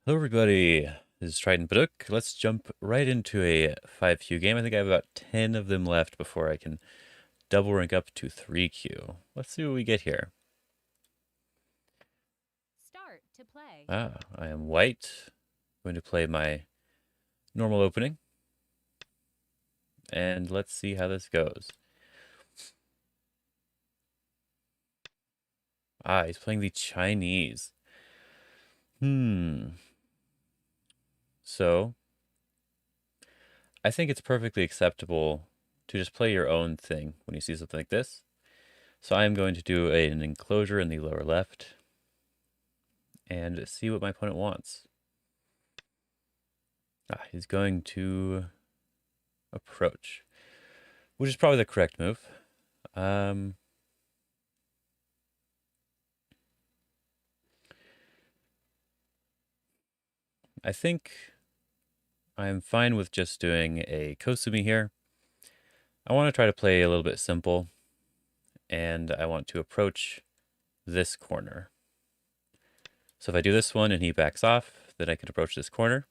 Hello everybody, this is Triton Baduk. Let's jump right into a 5Q game. I think I have about 10 of them left before I can double rank up to 3Q. Let's see what we get here. Start to play. I am white. I'm going to play my normal opening. And let's see how this goes. He's playing the Chinese. So, I think it's perfectly acceptable to just play your own thing when you see something like this. So I am going to do an enclosure in the lower left and see what my opponent wants. He's going to approach, which is probably the correct move. I think I'm fine with just doing a Kosumi here. I want to try to play a little bit simple, and I want to approach this corner. So if I do this one and he backs off, then I can approach this corner.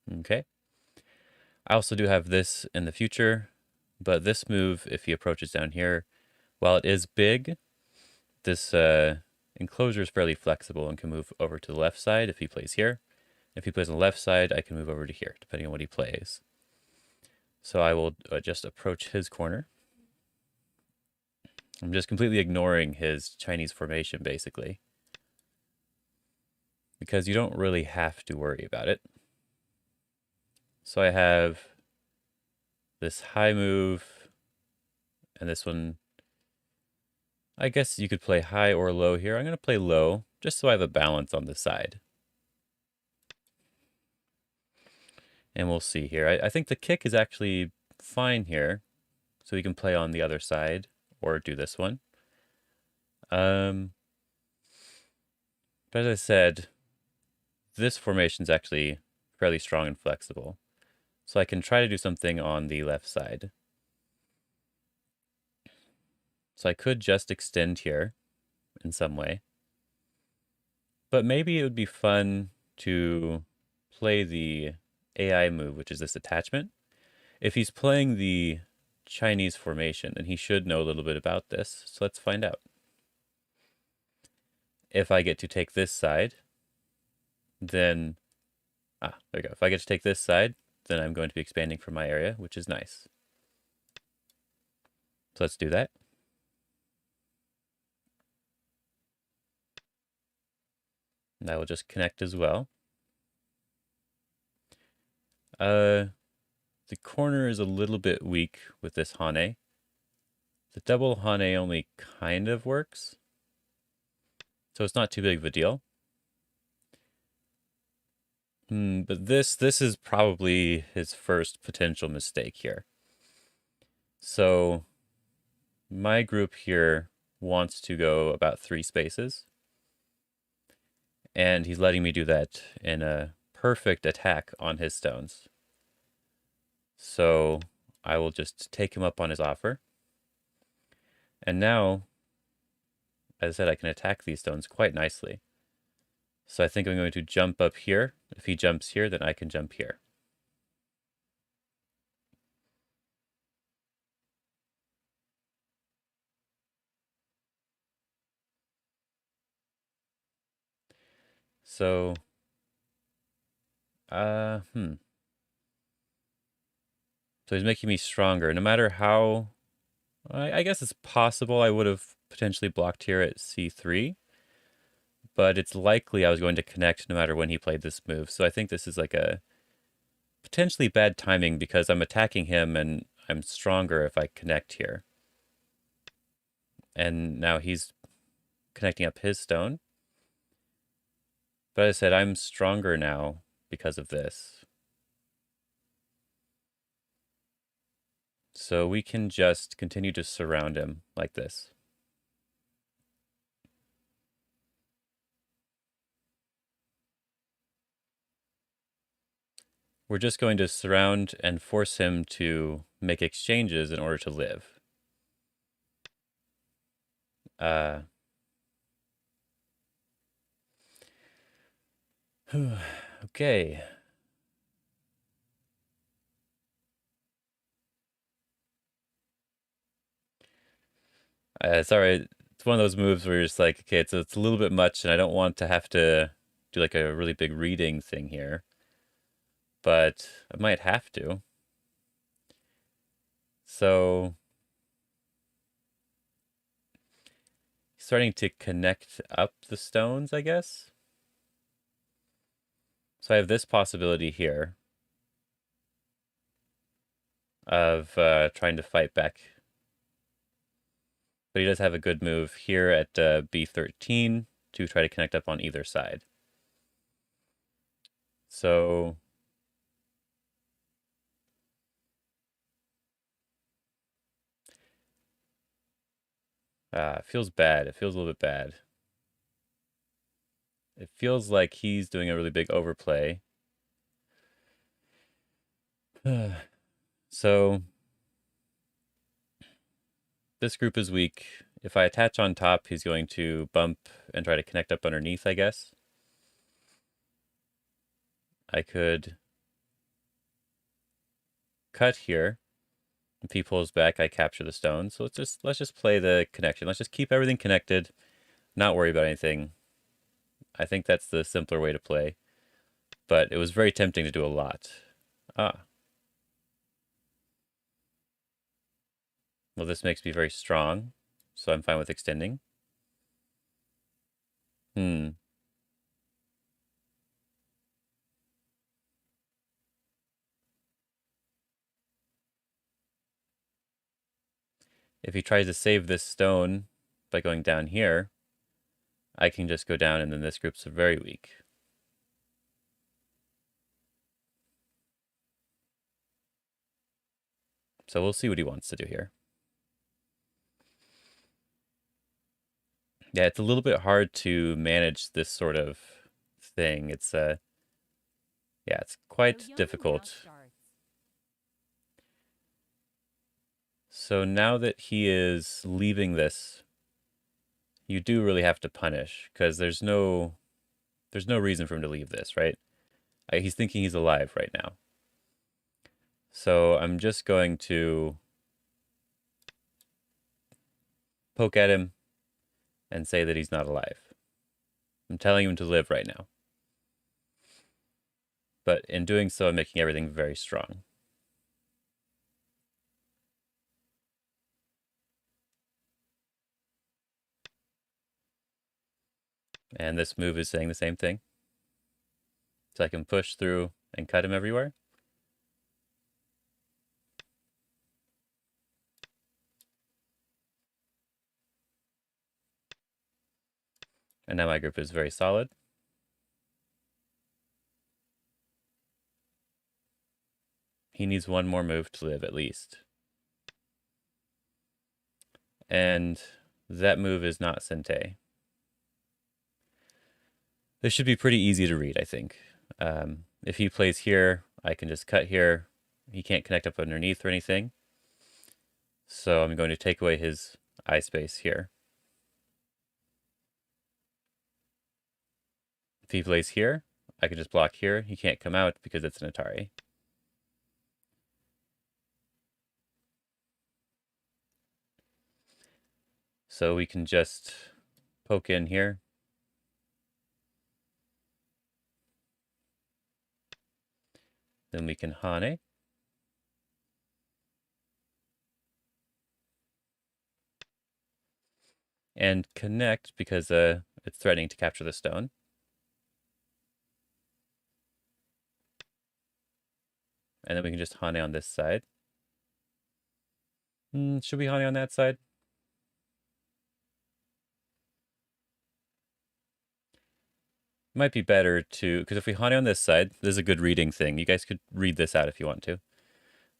Okay. I also do have this in the future, but this move, if he approaches down here, while it is big, this enclosure is fairly flexible and can move over to the left side if he plays here. If he plays on the left side, I can move over to here, depending on what he plays. So I will just approach his corner. I'm just completely ignoring his Chinese formation, basically, because you don't really have to worry about it. So I have this high move, and this one, I guess you could play high or low here. I'm going to play low, just so I have a balance on the side. And we'll see here. I think the kick is actually fine here, so we can play on the other side or do this one. But as I said, this formation is actually fairly strong and flexible. So I can try to do something on the left side. So I could just extend here in some way. But maybe it would be fun to play the AI move, which is this attachment. If he's playing the Chinese formation, then he should know a little bit about this. So let's find out. If I get to take this side, then, there we go. If I get to take this side, then I'm going to be expanding from my area, which is nice. So let's do that. And I will just connect as well. The corner is a little bit weak with this Hane. The double Hane only kind of works, so it's not too big of a deal. But this is probably his first potential mistake here. So my group here wants to go about 3 spaces, and he's letting me do that in a perfect attack on his stones. So I will just take him up on his offer. And now, as I said, I can attack these stones quite nicely. So I think I'm going to jump up here. If he jumps here, then I can jump here. So, So he's making me stronger. No matter how, I guess it's possible I would have potentially blocked here at C3, but it's likely I was going to connect no matter when he played this move. So I think this is like a potentially bad timing because I'm attacking him and I'm stronger if I connect here. And now he's connecting up his stone. But as I said, I'm stronger now because of this. So we can just continue to surround him like this. We're just going to surround and force him to make exchanges in order to live. Okay. It's all right. It's one of those moves where you're just like, okay, it's a little bit much, and I don't want to have to do like a really big reading thing here, but I might have to. So starting to connect up the stones, I guess. So I have this possibility here of trying to fight back. But he does have a good move here at B13 to try to connect up on either side. So it feels bad. It feels a little bit bad. It feels like he's doing a really big overplay. So this group is weak. If I attach on top, he's going to bump and try to connect up underneath, I guess. I could cut here. If he pulls back, I capture the stone. So let's just play the connection. Let's just keep everything connected, not worry about anything. I think that's the simpler way to play. But it was very tempting to do a lot. Ah. Well, this makes me very strong, so I'm fine with extending. Hmm. If he tries to save this stone by going down here, I can just go down and then this group's very weak. So we'll see what he wants to do here. Yeah, it's a little bit hard to manage this sort of thing. It's yeah, it's quite difficult. So now that he is leaving this, you do really have to punish because there's no reason for him to leave this, right? He's thinking he's alive right now. So I'm just going to poke at him and say that he's not alive. I'm telling him to live right now. But in doing so, I'm making everything very strong. And this move is saying the same thing. So I can push through and cut him everywhere. And now my group is very solid. He needs one more move to live at least. And that move is not Sente. This should be pretty easy to read, I think. If he plays here, I can just cut here. He can't connect up underneath or anything. So I'm going to take away his eye space here. If he plays here, I can just block here. He can't come out because it's an Atari. So we can just poke in here. Then we can Hane. And connect because it's threatening to capture the stone. And then we can just Hane on this side. Should we Hane on that side? Might be better to, because if we Hane on this side, this is a good reading thing. You guys could read this out if you want to.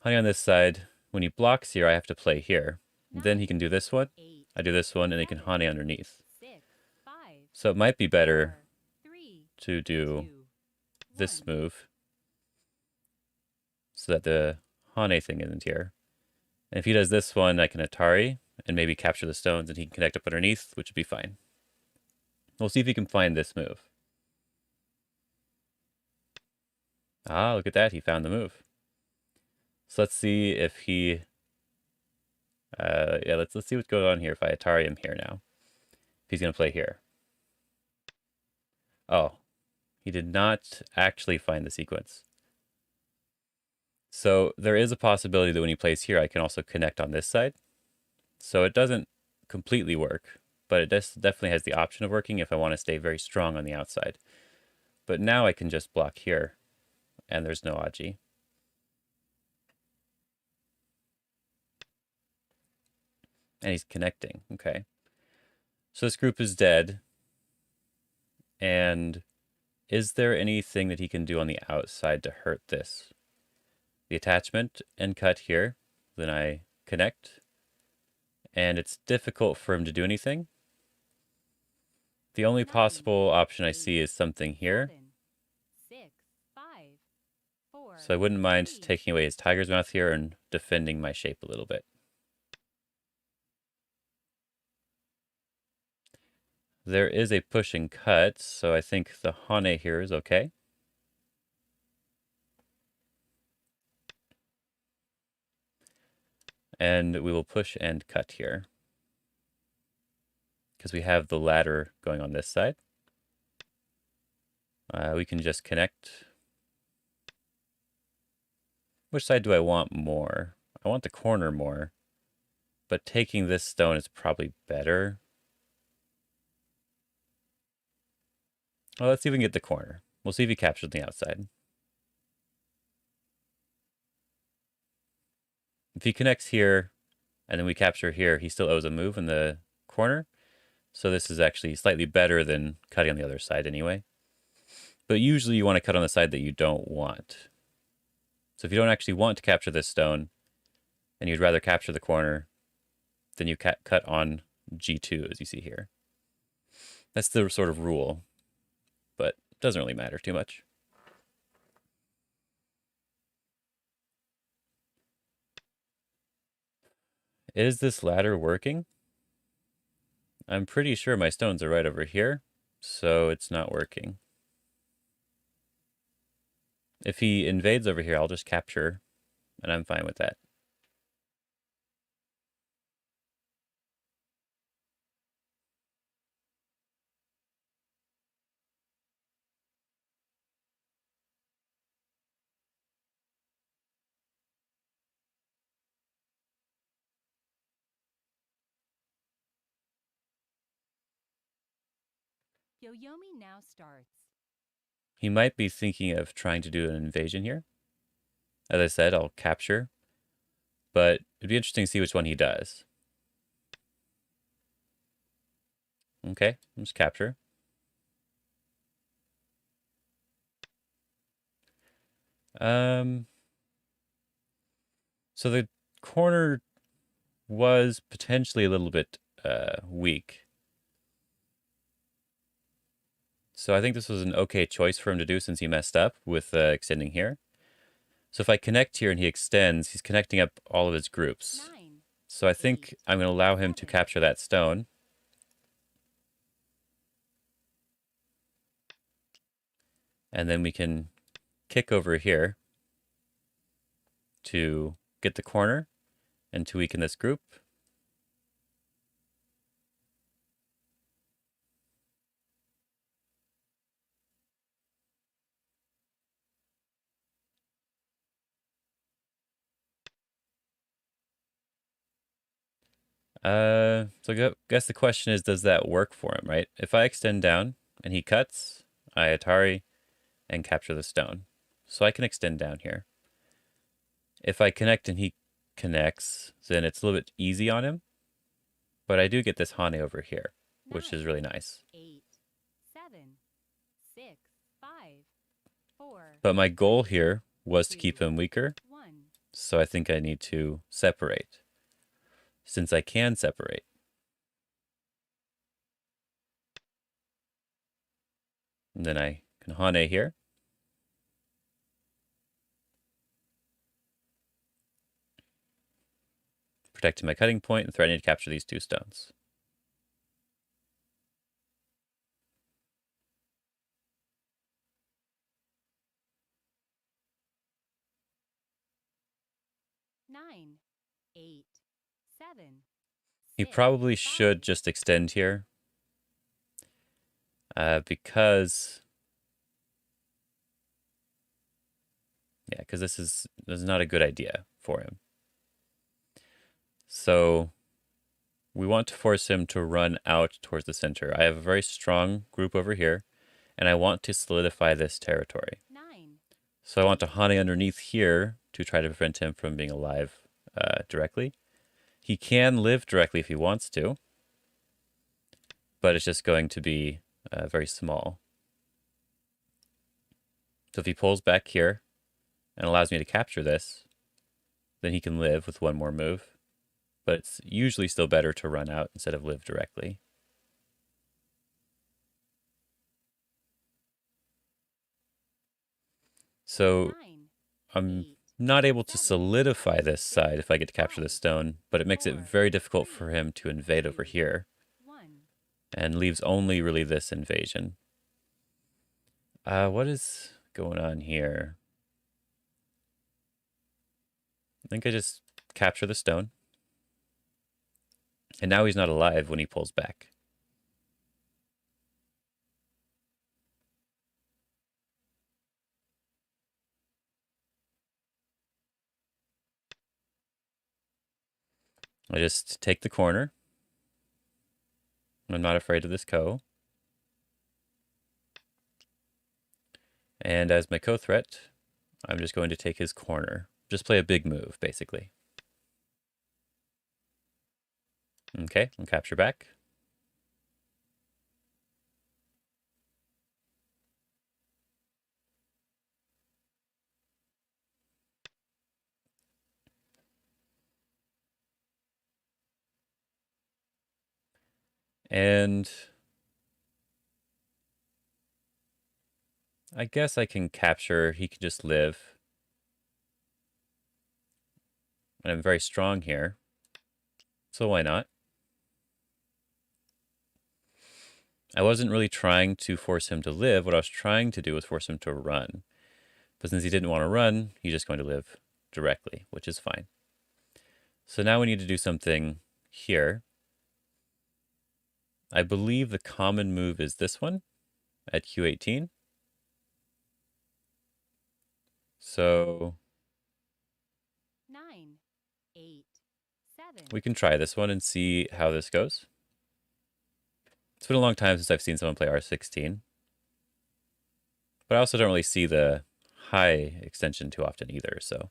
Hane on this side, when he blocks here, I have to play here. Then he can do this one. I do this one, and he can Hane underneath. So it might be better to do this move so that the Hane thing isn't here. And if he does this one, I can Atari and maybe capture the stones and he can connect up underneath, which would be fine. We'll see if he can find this move. Ah, look at that. He found the move. So let's see if he... yeah, let's see what's going on here if I Atari him here now. If he's going to play here. Oh, he did not actually find the sequence. So there is a possibility that when he plays here, I can also connect on this side. So it doesn't completely work, but it definitely has the option of working if I want to stay very strong on the outside. But now I can just block here, and there's no Aji. And he's connecting. Okay. So this group is dead. And is there anything that he can do on the outside to hurt this? The attachment and cut here. Then I connect. And it's difficult for him to do anything. The only 9, possible option I 8, see is something here. 7, 6, 5, 4, So I wouldn't mind 3. taking away his tiger's mouth here and defending my shape a little bit. There is a push and cut, so I think the Hane here is okay. And we will push and cut here, because we have the ladder going on this side. We can just connect. Which side do I want more? I want the corner more, but taking this stone is probably better. Well, let's see if we can get the corner. We'll see if he captures the outside. If he connects here, and then we capture here, he still owes a move in the corner. So this is actually slightly better than cutting on the other side anyway. But usually you want to cut on the side that you don't want. So if you don't actually want to capture this stone, and you'd rather capture the corner, then you cut on G2, as you see here. That's the sort of rule, but it doesn't really matter too much. Is this ladder working? I'm pretty sure my stones are right over here, so it's not working. If he invades over here, I'll just capture, and I'm fine with that. Yoyomi now starts. He might be thinking of trying to do an invasion here. As I said, I'll capture, but it'd be interesting to see which one he does. Okay, let's capture. So the corner was potentially a little bit weak. So I think this was an okay choice for him to do since he messed up with extending here. So if I connect here and he extends, he's connecting up all of his groups. 9, So I think 8, I'm going to allow him to 7. capture that stone. And then we can kick over here to get the corner and to weaken this group. So I guess the question is, does that work for him, right? If I extend down and he cuts, I Atari and capture the stone. So I can extend down here. If I connect and he connects, then it's a little bit easy on him. But I do get this Hane over here, which 9, is really nice. 8, 7, 6, 5, 4. But my goal 3, here was to 2, keep him weaker. 1. So I think I need to separate, since I can separate. And then I can Hane here. Protecting my cutting point and threatening to capture these two stones. 9, 8, 7, He 6, probably should 5, just extend here. Because this is not a good idea for him. So we want to force him to run out towards the center. I have a very strong group over here, and I want to solidify this territory. 9, So I want to Hane underneath here to try to prevent him from being alive directly. He can live directly if he wants to, but it's just going to be very small. So if he pulls back here and allows me to capture this, then he can live with one more move. But it's usually still better to run out instead of live directly. So 9, I'm 8, not able to 7, solidify this side if I get to capture the 5, stone, but it makes it 4, very difficult 3, for him to invade over 2, here 1. and leaves only really this invasion. What is going on here? I think I just capture the stone. And now he's not alive when he pulls back. I just take the corner. I'm not afraid of this Ko. And as my co-threat, I'm just going to take his corner. Just play a big move, basically. Okay, I'll capture back. And I guess I can capture, he can just live. And I'm very strong here, so why not? I wasn't really trying to force him to live. What I was trying to do was force him to run. But since he didn't want to run, he's just going to live directly, which is fine. So now we need to do something here. I believe the common move is this one at Q18. So 9, 8, 7. we can try this one and see how this goes. It's been a long time since I've seen someone play R16. But I also don't really see the high extension too often either, so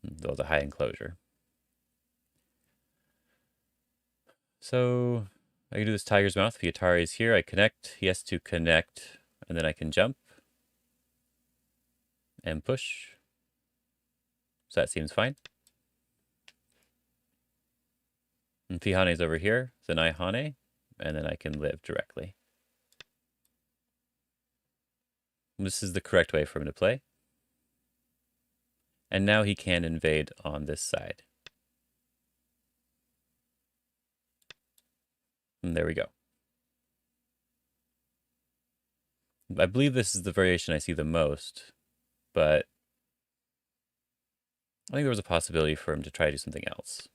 though the high enclosure. So I can do this tiger's mouth. If Atari is here, I connect. He has to connect, and then I can jump and push. So that seems fine. And if he Hane's over here, then I Hane, and then I can live directly. This is the correct way for him to play. And now he can invade on this side. And there we go. I believe this is the variation I see the most, but I think there was a possibility for him to try to do something else.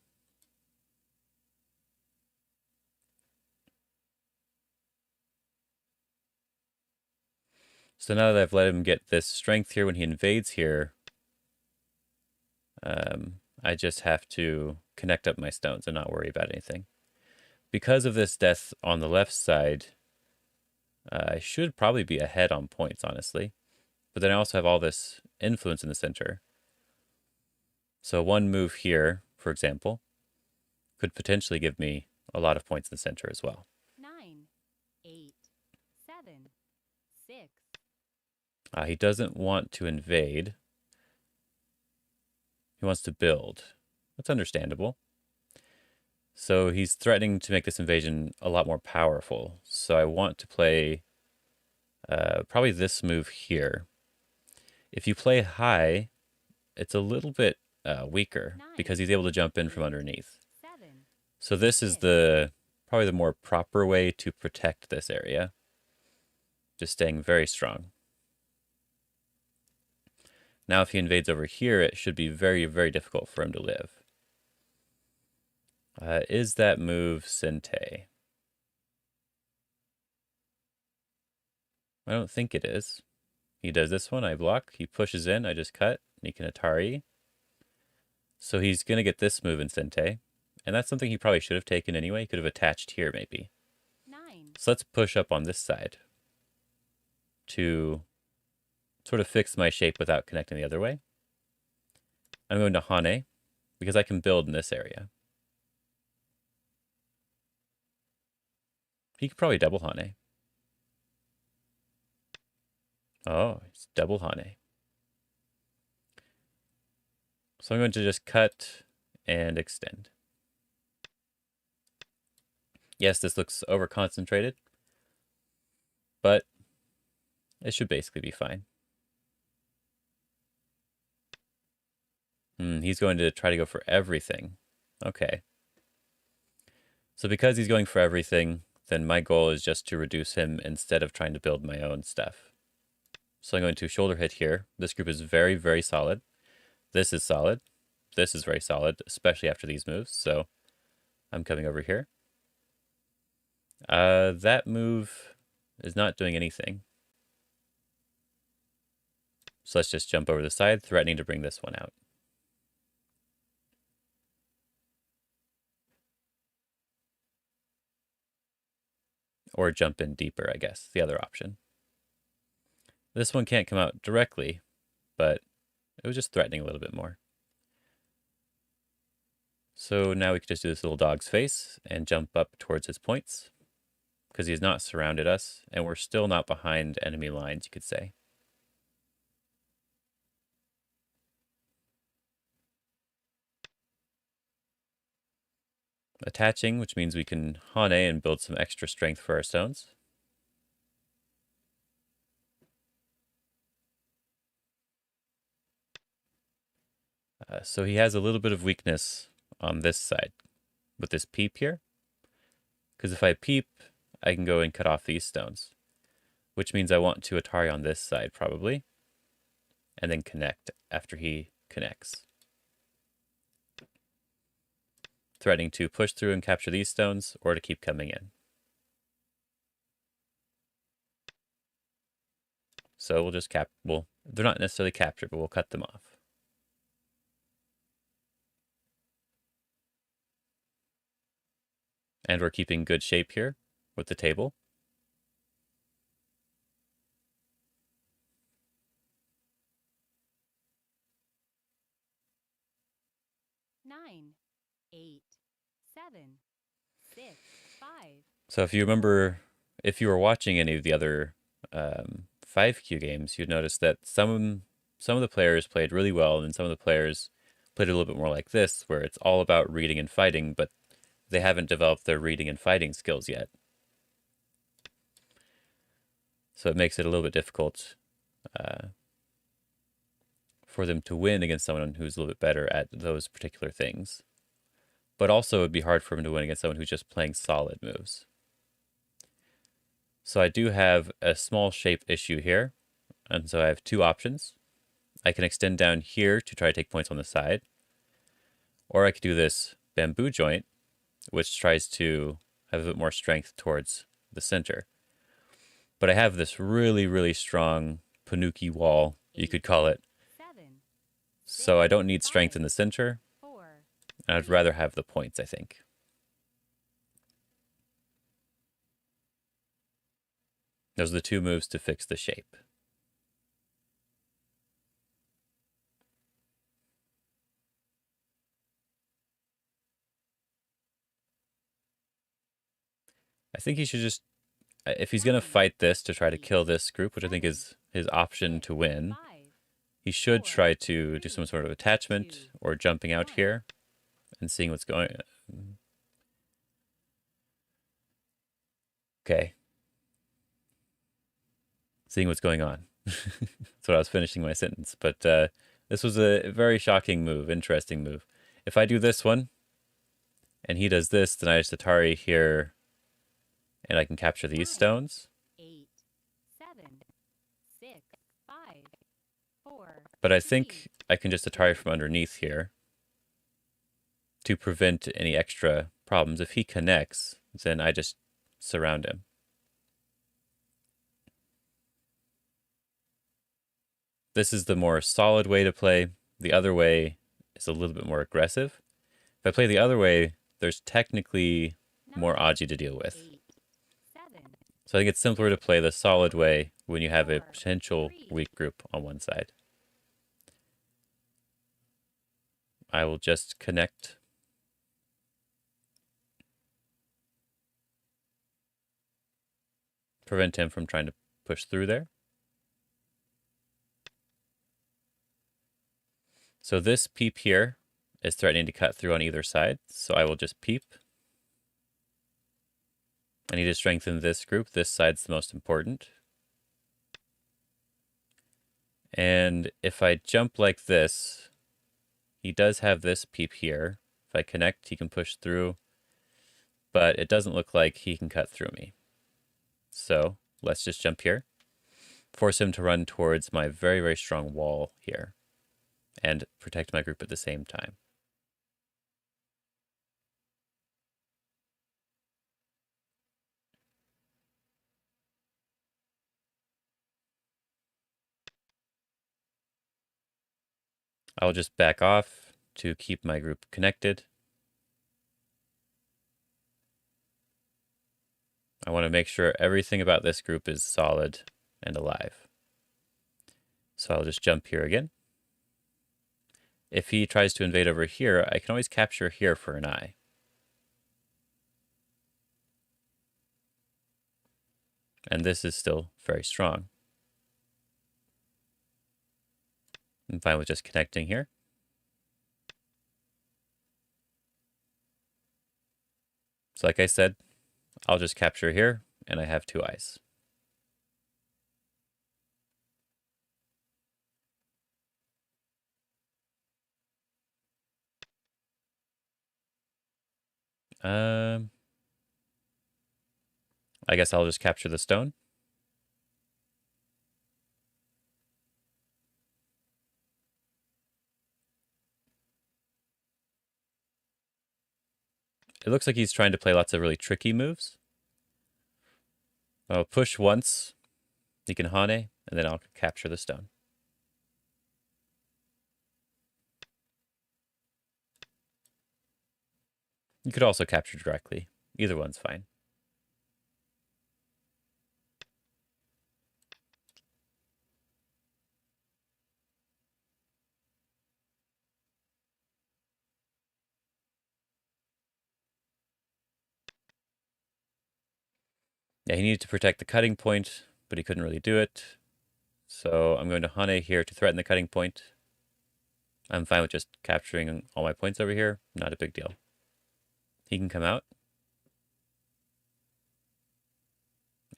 So now that I've let him get this strength here when he invades here, I just have to connect up my stones and not worry about anything. Because of this death on the left side, I should probably be ahead on points, honestly. But then I also have all this influence in the center. So one move here, for example, could potentially give me a lot of points in the center as well. 9, 8, 7, 6. He doesn't want to invade. He wants to build. That's understandable. So he's threatening to make this invasion a lot more powerful. So I want to play probably this move here. If you play high, it's a little bit weaker because he's able to jump in from underneath. 7. So this is probably the more proper way to protect this area. Just staying very strong. Now if he invades over here, it should be very, very difficult for him to live. Is that move Sente? I don't think it is. He does this one, I block. He pushes in, I just cut. And he can Atari. So he's going to get this move in Sente. And that's something he probably should have taken anyway. He could have attached here, maybe. 9. So let's push up on this side to sort of fix my shape without connecting the other way. I'm going to Hane because I can build in this area. He could probably double Hane. Oh, it's double Hane. So I'm going to just cut and extend. Yes, this looks over-concentrated, but it should basically be fine. He's going to try to go for everything. Okay. So because he's going for everything, then my goal is just to reduce him instead of trying to build my own stuff. So I'm going to shoulder hit here. This group is very, very solid. This is solid. This is very solid, especially after these moves. So I'm coming over here. That move is not doing anything. So let's just jump over the side, threatening to bring this one out. Or jump in deeper, I guess, the other option. This one can't come out directly, but it was just threatening a little bit more. So now we can just do this little dog's face and jump up towards his points, because he has not surrounded us, and we're still not behind enemy lines, you could say. Attaching, which means we can Hane and build some extra strength for our stones. So he has a little bit of weakness on this side with this peep here. Because if I peep, I can go and cut off these stones, which means I want to Atari on this side probably, and then connect after he connects. Threatening to push through and capture these stones, or to keep coming in. So we'll just well, they're not necessarily captured, but we'll cut them off. And we're keeping good shape here with the table. Nine, 8, 7, 6, 5. So if you remember, if you were watching any of the other 5Q games, you'd notice that some of the players played really well, and some of the players played a little bit more like this, where it's all about reading and fighting, but they haven't developed their reading and fighting skills yet. So it makes it a little bit difficult for them to win against someone who's a little bit better at those particular things. But also it would be hard for him to win against someone who's just playing solid moves. So I do have a small shape issue here. And so I have two options. I can extend down here to try to take points on the side. Or I could do this bamboo joint, which tries to have a bit more strength towards the center. But I have this really, really strong Panuki wall, you could call it. 7, So I don't need strength in the center. 4. And I'd rather have the points, I think. Those are the two moves to fix the shape. I think he should just, if he's going to fight this to try to kill this group, which I think is his option to win, he should try to do some sort of attachment or jumping out here and seeing what's going on. Okay. Seeing what's going on. That's what I was finishing my sentence. But this was a very shocking move, interesting move. If I do this one, and he does this, then I just Atari here, and I can capture these stones. 8, 7, 6, 5, 4, But I 3, think I can just Atari from underneath here to prevent any extra problems. If he connects, then I just surround him. This is the more solid way to play. The other way is a little bit more aggressive. If I play the other way, there's technically more 9, Aji to deal with. 8, 7, So I think it's simpler to play the solid way when you have a 4, potential 3. weak group on one side. I will just connect. Prevent him from trying to push through there. So this peep here is threatening to cut through on either side, so I will just peep. I need to strengthen this group. This side's the most important. And if I jump like this, he does have this peep here. If I connect, he can push through, but it doesn't look like he can cut through me. So let's just jump here. Force him to run towards my very, very strong wall here and protect my group at the same time. I'll just back off to keep my group connected. I want to make sure everything about this group is solid and alive. So I'll just jump here again. If he tries to invade over here, I can always capture here for an eye. And this is still very strong. I'm fine with just connecting here. So like I said, I'll just capture here, and I have 2 eyes. I guess I'll just capture the stone. It looks like he's trying to play lots of really tricky moves. I'll push once, he can Hane, and then I'll capture the stone. You could also capture directly. Either one's fine. Yeah, he needed to protect the cutting point, but he couldn't really do it. So I'm going to Hane here to threaten the cutting point. I'm fine with just capturing all my points over here. Not a big deal. He can come out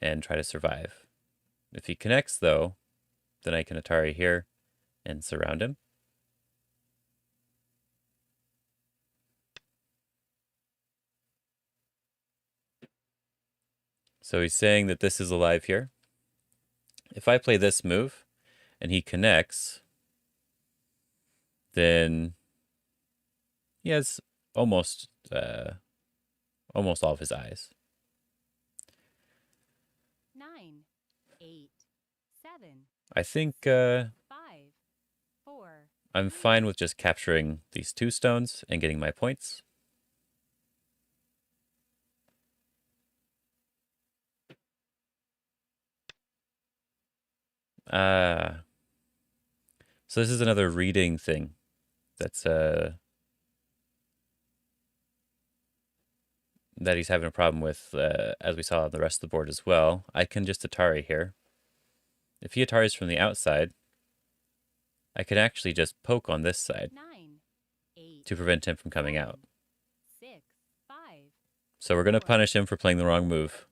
and try to survive. If he connects, though, then I can Atari here and surround him. So he's saying that this is alive here. If I play this move and he connects, then he has almost all of his eyes. 9, 8, 7, I think 5, 4. I'm fine with just capturing these 2 stones and getting my points. So this is another reading thing that's that he's having a problem with, as we saw on the rest of the board as well. I can just Atari here. If he Ataris from the outside, I can actually just poke on this side 9, 8, to prevent him from coming 7, out. 6, 5. So we're going to punish him for playing the wrong move.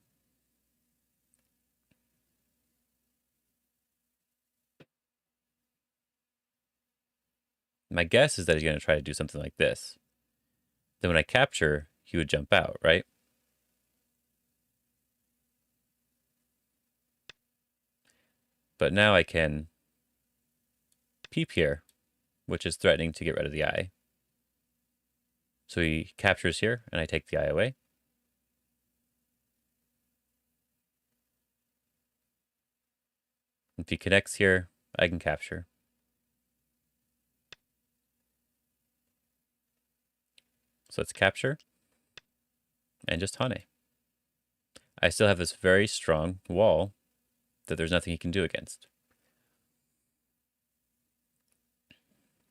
My guess is that he's going to try to do something like this. Then when I capture, he would jump out, right? But now I can peep here, which is threatening to get rid of the eye. So he captures here, and I take the eye away. If he connects here, I can capture. So let's capture, and just Hane. I still have this very strong wall that there's nothing he can do against.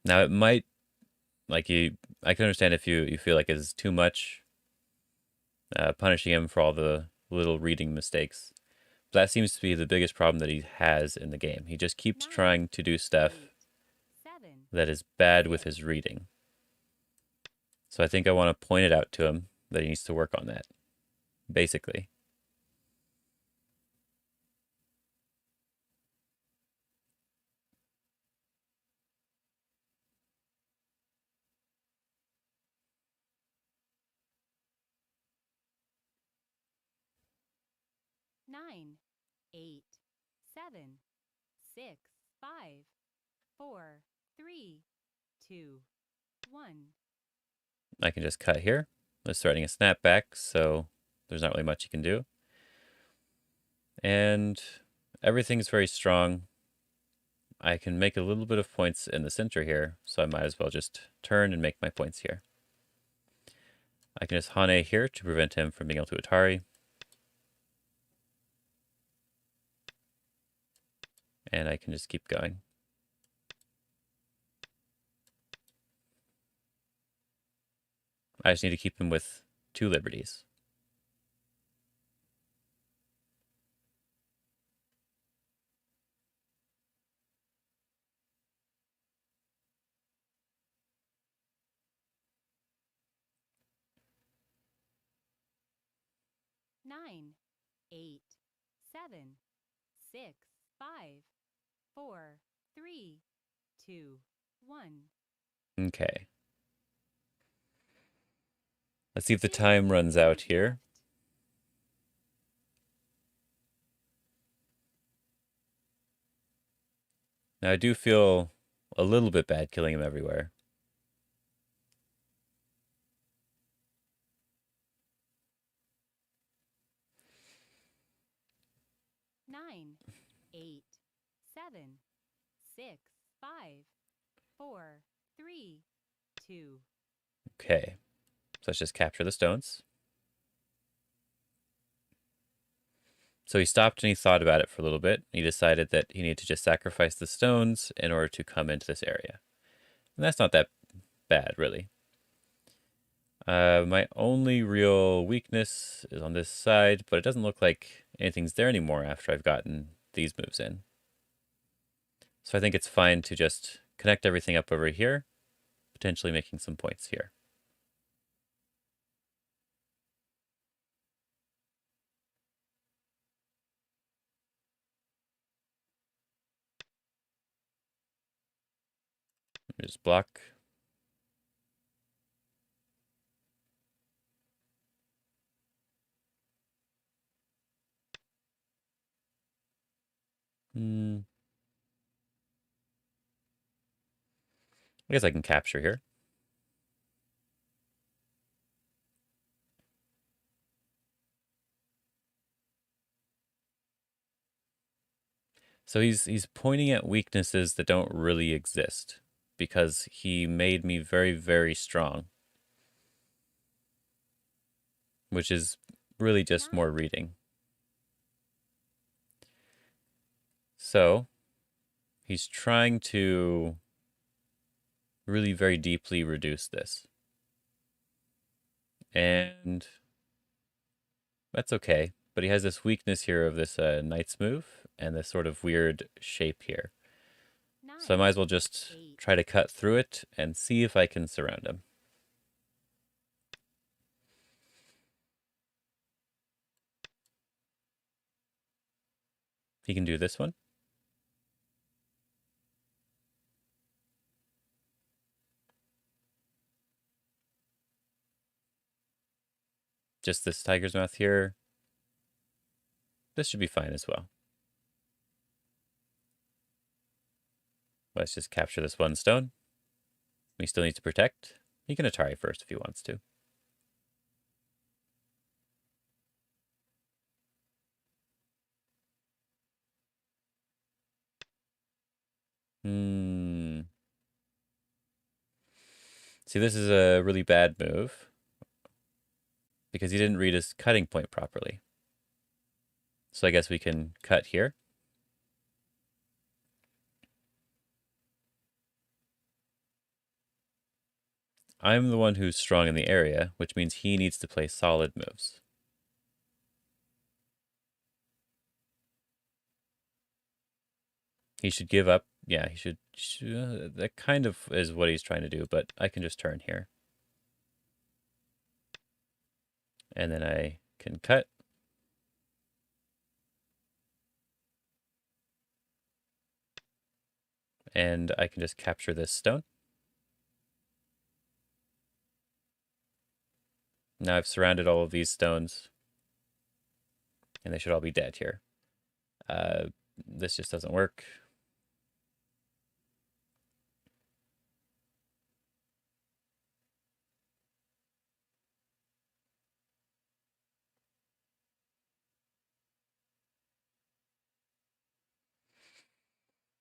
Now it might, I can understand if you feel like it's too much, punishing him for all the little reading mistakes. But that seems to be the biggest problem that he has in the game. He just keeps 9, trying to do stuff 7, that is bad with his reading. So I think I want to point it out to him that he needs to work on that, basically. nine, 8, 7, 6, 5, 4, 3, 2, 1. I can just cut here. It's threatening a snapback, so there's not really much you can do. And everything's very strong. I can make a little bit of points in the center here, so I might as well just turn and make my points here. I can just Hane here to prevent him from being able to Atari. And I can just keep going. I just need to keep him with 2 liberties. Nine, 8, 7, 6, 5, 4, 3, 2, 1. Okay. Let's see if the time runs out here. Now I do feel a little bit bad killing him everywhere. Nine, 8, 7, 6, 5, 4, 3, 2. Okay. So let's just capture the stones. So he stopped and he thought about it for a little bit. He decided that he needed to just sacrifice the stones in order to come into this area. And that's not that bad, really. My only real weakness is on this side, but it doesn't look like anything's there anymore after I've gotten these moves in. So I think it's fine to just connect everything up over here, potentially making some points here. Just block. I guess I can capture here. So he's pointing at weaknesses that don't really exist because he made me very, very strong, which is really just more reading. So he's trying to really very deeply reduce this. And that's okay. But he has this weakness here of this knight's move and this sort of weird shape here. So I might as well just try to cut through it and see if I can surround him. He can do this one. Just this tiger's mouth here. This should be fine as well. Let's just capture this one stone. We still need to protect. He can Atari first if he wants to. See, this is a really bad move because he didn't read his cutting point properly. So I guess we can cut here. I'm the one who's strong in the area, which means he needs to play solid moves. He should give up. Yeah, he should that kind of is what he's trying to do, but I can just turn here. And then I can cut. And I can just capture this stone. Now I've surrounded all of these stones. And they should all be dead here. This just doesn't work.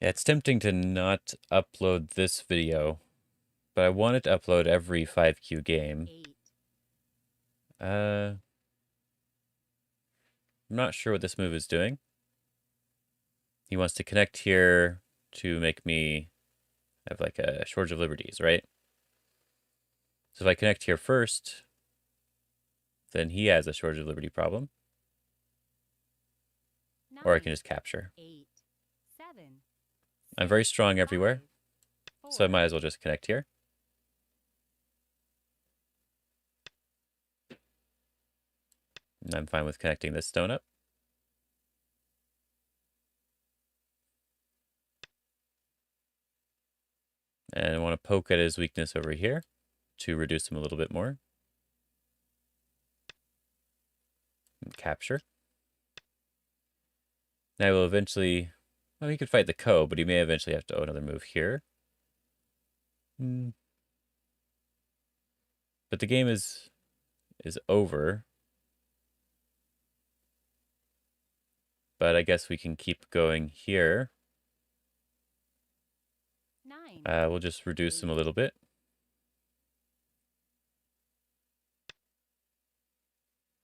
Yeah, it's tempting to not upload this video, but I wanted to upload every 5Q game. 8. I'm not sure what this move is doing. He wants to connect here to make me have like a shortage of liberties, right? So if I connect here first, then he has a shortage of liberty problem. 9. Or I can just capture. 8. 7. I'm very strong 6, everywhere, 5, so I 4, might as well just connect here. And I'm fine with connecting this stone up. And I want to poke at his weakness over here to reduce him a little bit more. And capture. Now we'll eventually... Well, he could fight the Ko, but he may eventually have to owe another move here. But the game is over. But I guess we can keep going here. 9. We'll just reduce him a little bit.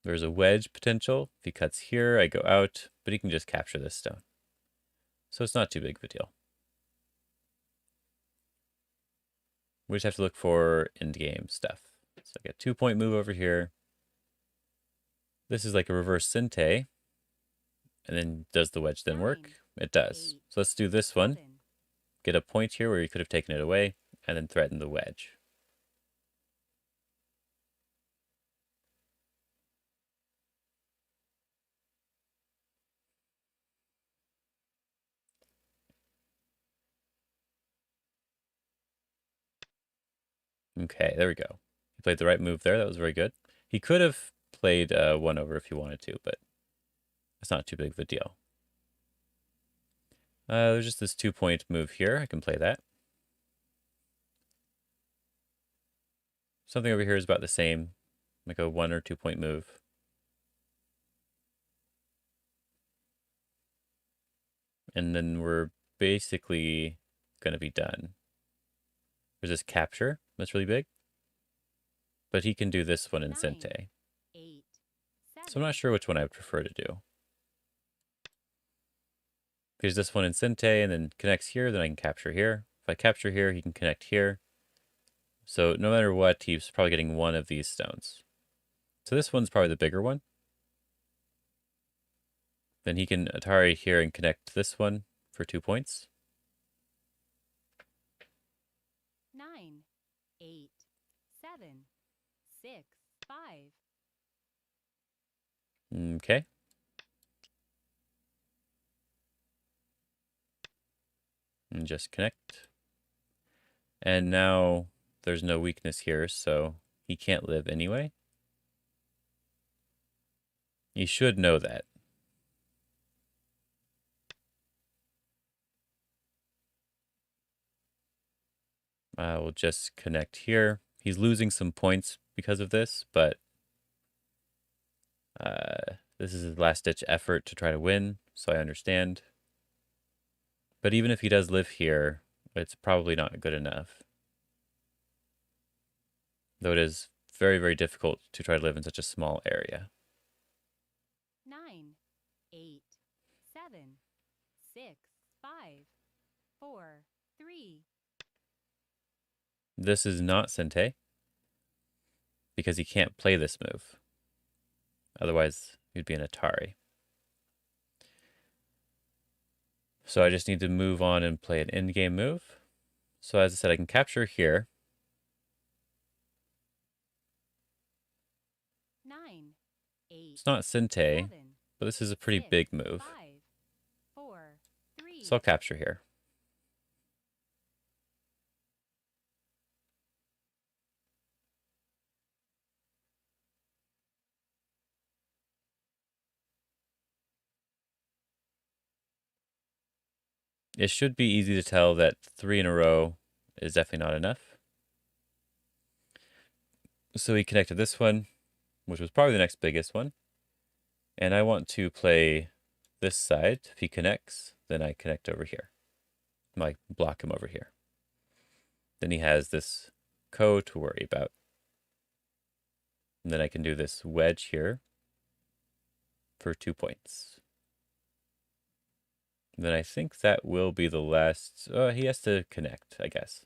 There's a wedge potential. If he cuts here, I go out, but he can just capture this stone. So it's not too big of a deal. We just have to look for end-game stuff. So I get 2-point move over here. This is like a reverse Sente. And then does the wedge then work? 9, It does. 8, So let's do this one. 7. Get a point here where he could have taken it away, and then threaten the wedge. Okay, there we go. He played the right move there. That was very good. He could have played 1 over if he wanted to, but it's not too big of a deal. There's just this 2-point move here. I can play that. Something over here is about the same, like a 1 or 2-point move. And then we're basically going to be done. There's this capture that's really big. But he can do this one in 9, Sente. 8, So I'm not sure which one I would prefer to do. If there's this one in Sente and then connects here, then I can capture here. If I capture here, he can connect here. So no matter what, he's probably getting one of these stones. So this one's probably the bigger one. Then he can Atari here and connect this one for 2 points. 9, 8, 7, 6, 5. Okay. And just connect. And now there's no weakness here, so he can't live anyway. You should know that. We'll just connect here. He's losing some points because of this, but this is his last-ditch effort to try to win, so I understand. But even if he does live here, it's probably not good enough. Though it is very, very difficult to try to live in such a small area. 9, 8, 7, 6, 5, 4, 3. This is not Sente, because he can't play this move. Otherwise, he'd be an Atari. So I just need to move on and play an in-game move. So as I said, I can capture here. 9, 8, It's not Sente, 7, but this is a pretty 6, big move. 5, 4, 3. So I'll capture here. It should be easy to tell that 3 in a row is definitely not enough. So he connected this one, which was probably the next biggest one. And I want to play this side. If he connects, then I connect over here. I block him over here. Then he has this ko to worry about. And then I can do this wedge here for 2 points. Then I think that will be the last. He has to connect, I guess.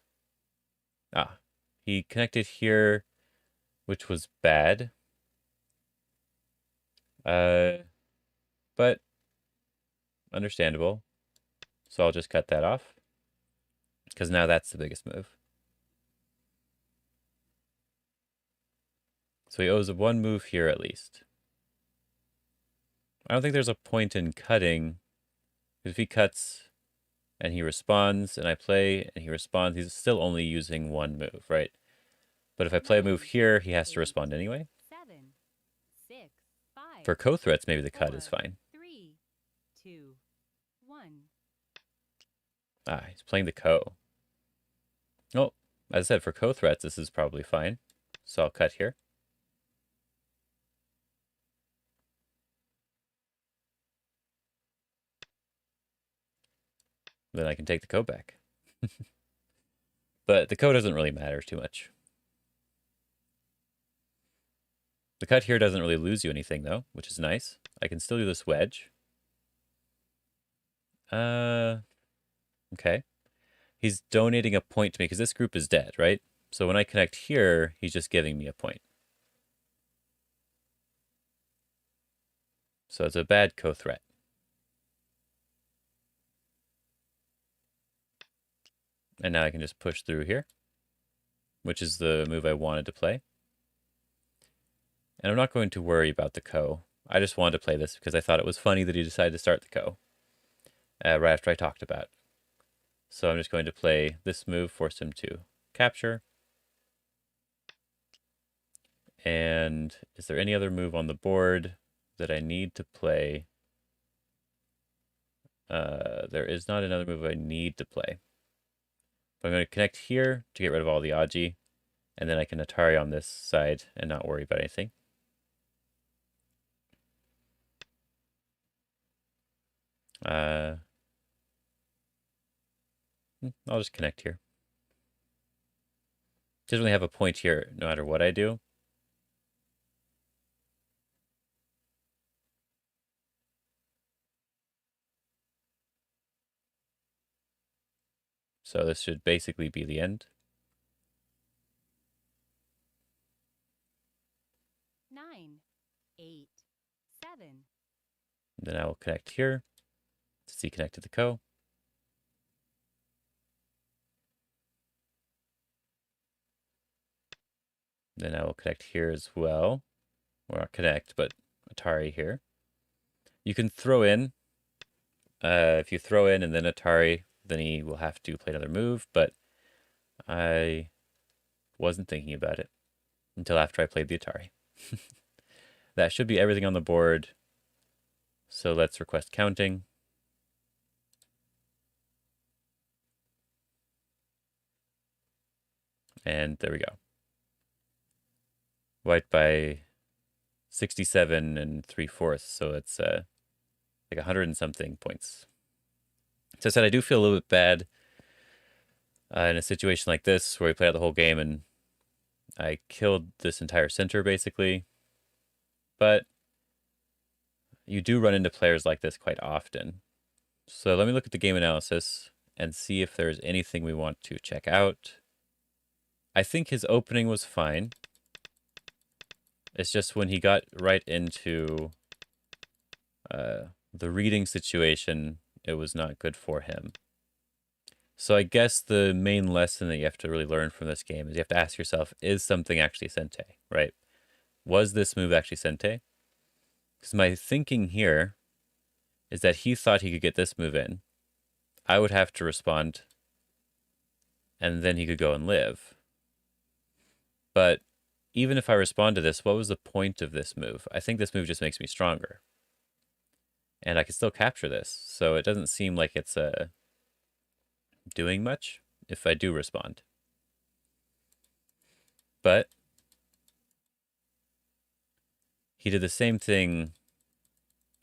He connected here, which was bad. But understandable. So I'll just cut that off, because now that's the biggest move. So he owes one move here at least. I don't think there's a point in cutting, because if he cuts and he responds and I play and he responds, he's still only using one move, right? But if I play a move here, he has to respond anyway. 7, 6, 5, For co-threats, maybe the cut is fine. 3, 2, 1. He's playing the ko. Oh, as I said, for co-threats, this is probably fine. So I'll cut here. Then I can take the ko back. But the ko doesn't really matter too much. The cut here doesn't really lose you anything, though, which is nice. I can still do this wedge. Okay. He's donating a point to me, because this group is dead, right? So when I connect here, he's just giving me a point. So it's a bad co-threat. And now I can just push through here, which is the move I wanted to play. And I'm not going to worry about the ko. I just wanted to play this because I thought it was funny that he decided to start the ko right after I talked about it. So I'm just going to play this move, force him to capture. And is there any other move on the board that I need to play? There is not another move I need to play. But I'm going to connect here to get rid of all the Aji, and then I can Atari on this side and not worry about anything. I'll just connect here. Doesn't really have a point here no matter what I do. So this should basically be the end. 9, 8, 7. Then I will connect here to see connected the ko. Then I will connect here as well. Or not connect, but Atari here. You can throw in. If you throw in and then Atari, then he will have to play another move, but I wasn't thinking about it until after I played the Atari. That should be everything on the board. So let's request counting. And there we go. White by 67 and 3/4, so it's like 100 and something points. So I said I do feel a little bit bad in a situation like this where we played out the whole game and I killed this entire center basically. But you do run into players like this quite often. So let me look at the game analysis and see if there's anything we want to check out. I think his opening was fine. It's just when he got right into the reading situation, it was not good for him. So I guess the main lesson that you have to really learn from this game is you have to ask yourself, is something actually Sente, right? Was this move actually Sente? Because my thinking here is that he thought he could get this move in. I would have to respond, and then he could go and live. But even if I respond to this, what was the point of this move? I think this move just makes me stronger. And I can still capture this, so it doesn't seem like it's doing much if I do respond. But he did the same thing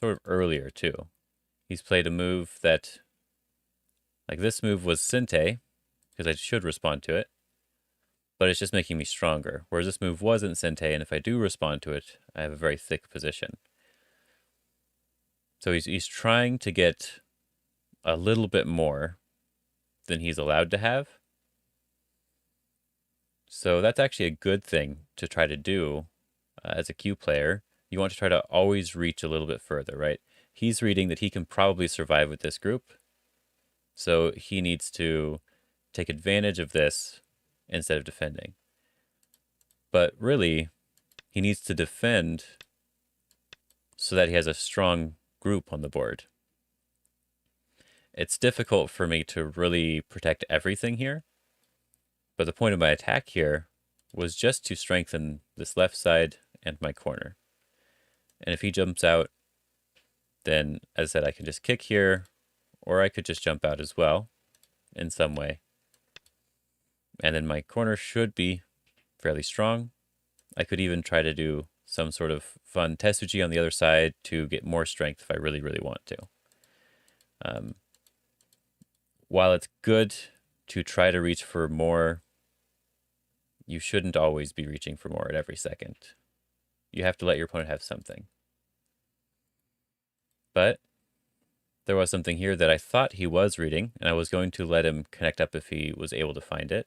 sort of earlier too. He's played a move that, like this move was Sente, because I should respond to it, but it's just making me stronger. Whereas this move wasn't Sente, and if I do respond to it, I have a very thick position. So he's trying to get a little bit more than he's allowed to have. So that's actually a good thing to try to do as a Q player. You want to try to always reach a little bit further, right? He's reading that he can probably survive with this group. So he needs to take advantage of this instead of defending. But really, he needs to defend so that he has a strong group on the board. It's difficult for me to really protect everything here, but the point of my attack here was just to strengthen this left side and my corner. And if he jumps out, then as I said, I can just kick here, or I could just jump out as well in some way. And then my corner should be fairly strong. I could even try to do some sort of fun Tetsuji on the other side to get more strength if I really, really want to. While it's good to try to reach for more, you shouldn't always be reaching for more at every second. You have to let your opponent have something. But there was something here that I thought he was reading, and I was going to let him connect up if he was able to find it.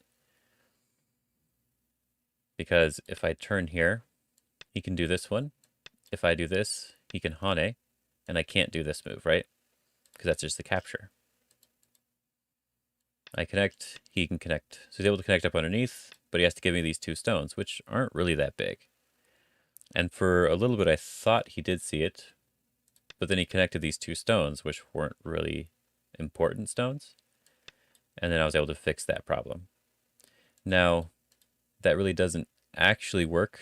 Because if I turn here, he can do this one. If I do this, he can Hane, and I can't do this move, right? Because that's just the capture. I connect, he can connect. So he's able to connect up underneath, but he has to give me these two stones, which aren't really that big. And for a little bit, I thought he did see it, but then he connected these two stones, which weren't really important stones. And then I was able to fix that problem. Now, that really doesn't actually work,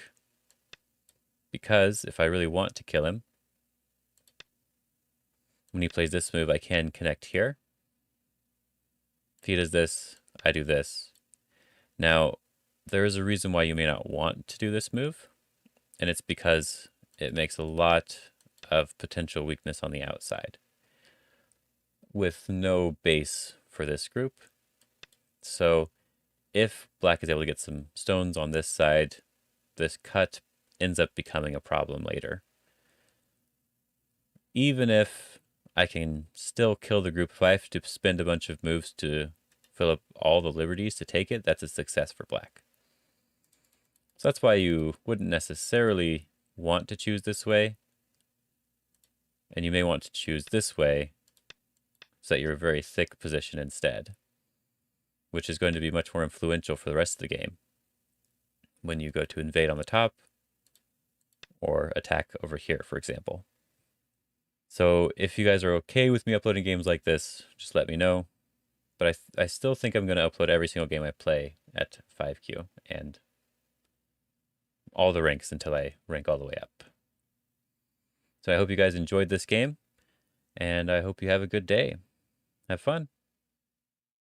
because if I really want to kill him, when he plays this move, I can connect here. If he does this, I do this. Now, there is a reason why you may not want to do this move, and it's because it makes a lot of potential weakness on the outside with no base for this group. So if black is able to get some stones on this side, this cut ends up becoming a problem later. Even if I can still kill the group, if I have to spend a bunch of moves to fill up all the liberties to take it, that's a success for black. So that's why you wouldn't necessarily want to choose this way. And you may want to choose this way so that you're a very thick position instead, which is going to be much more influential for the rest of the game when you go to invade on the top or attack over here, for example. So if you guys are okay with me uploading games like this, just let me know. But I still think I'm going to upload every single game I play at 5Q and all the ranks until I rank all the way up. So I hope you guys enjoyed this game, and I hope you have a good day. Have fun.